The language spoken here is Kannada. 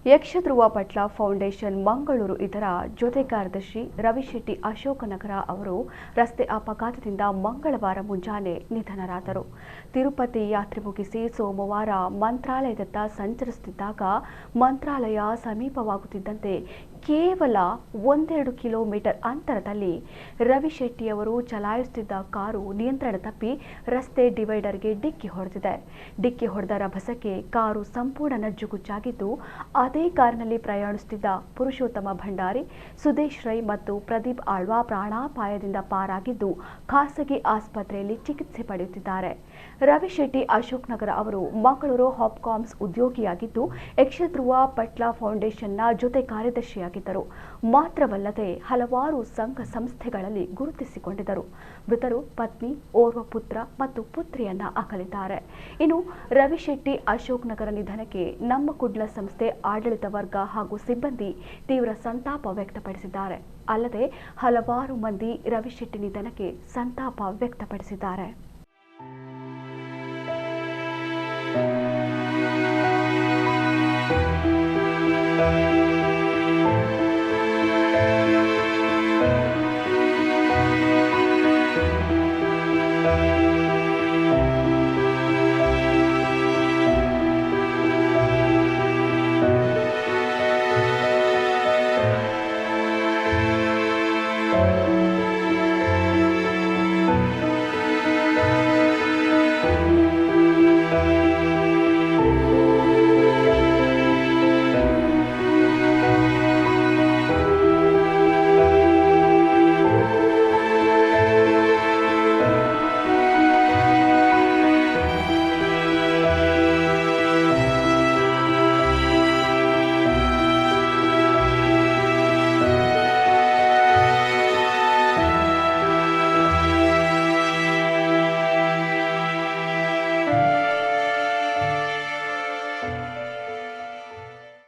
ಯಕ್ಷಧ್ರುವ ಪಟ್ಲ ಫೌಂಡೇಶನ್ ಮಂಗಳೂರು ಇದರ ಜೊತೆ ಕಾರ್ಯದರ್ಶಿ ರವಿಶೆಟ್ಟಿ ಅಶೋಕನಗರ ಅವರು ರಸ್ತೆ ಅಪಘಾತದಿಂದ ಮಂಗಳವಾರ ಮುಂಜಾನೆ ನಿಧನರಾದರು. ತಿರುಪತಿ ಯಾತ್ರೆ ಮುಗಿಸಿ ಸೋಮವಾರ ಮಂತ್ರಾಲಯದತ್ತ ಸಂಚರಿಸುತ್ತಿದ್ದಾಗ ಮಂತ್ರಾಲಯ ಸಮೀಪವಾಗುತ್ತಿದ್ದಂತೆ ಕೇವಲ 1-2 ಕಿಲೋಮೀಟರ್ ಅಂತರದಲ್ಲಿ ರವಿಶೆಟ್ಟಿಯವರು ಚಲಾಯಿಸುತ್ತಿದ್ದ ಕಾರು ನಿಯಂತ್ರಣ ತಪ್ಪಿ ರಸ್ತೆ ಡಿವೈಡರ್ಗೆ ಡಿಕ್ಕಿ ಹೊಡೆದಿದೆ. ಡಿಕ್ಕಿ ಹೊಡೆದ ರಭಸಕ್ಕೆ ಕಾರು ಸಂಪೂರ್ಣ ನಜ್ಜುಗುಜ್ಜಾಗಿದ್ದು, ಅದೇ ಕಾರಿನಲ್ಲಿ ಪ್ರಯಾಣಿಸುತ್ತಿದ್ದ ಪುರುಷೋತ್ತಮ ಭಂಡಾರಿ, ಸುದೇಶ್ ರೈ ಮತ್ತು ಪ್ರದೀಪ್ ಆಳ್ವಾ ಪ್ರಾಣಾಪಾಯದಿಂದ ಪಾರಾಗಿದ್ದು ಖಾಸಗಿ ಆಸ್ಪತ್ರೆಯಲ್ಲಿ ಚಿಕಿತ್ಸೆ ಪಡೆಯುತ್ತಿದ್ದಾರೆ. ರವಿಶೆಟ್ಟಿ ಅಶೋಕನಗರ ಅವರು ಮಂಗಳೂರು ಹಾಪ್ಕಾಮ್ಸ್ ಉದ್ಯೋಗಿಯಾಗಿದ್ದು, ಯಕ್ಷಧ್ರುವ ಪಟ್ಲ ಫೌಂಡೇಶನ್ನ ಜೊತೆ ಕಾರ್ಯದರ್ಶಿಯಾಗಿದ್ದರು. ಮಾತ್ರವಲ್ಲದೆ ಹಲವಾರು ಸಂಘ ಸಂಸ್ಥೆಗಳಲ್ಲಿ ಗುರುತಿಸಿಕೊಂಡಿದ್ದರು. ಮೃತರು ಪತ್ನಿ, ಓರ್ವ ಪುತ್ರ ಮತ್ತು ಪುತ್ರಿಯನ್ನ ಅಗಲಿದ್ದಾರೆ. ಇನ್ನು ರವಿಶೆಟ್ಟಿ ಅಶೋಕನಗರ ನಿಧನಕ್ಕೆ ನಮ್ಮ ಕುಡ್ಲ ಸಂಸ್ಥೆ ಆಡಳಿತ ವರ್ಗ ಹಾಗೂ ಸಿಬ್ಬಂದಿ ತೀವ್ರ ಸಂತಾಪ ವ್ಯಕ್ತಪಡಿಸಿದ್ದಾರೆ. ಅಲ್ಲದೆ ಹಲವಾರು ಮಂದಿ ರವಿಶೆಟ್ಟಿ ನಿಧನಕ್ಕೆ ಸಂತಾಪ ವ್ಯಕ್ತಪಡಿಸಿದ್ದಾರೆ.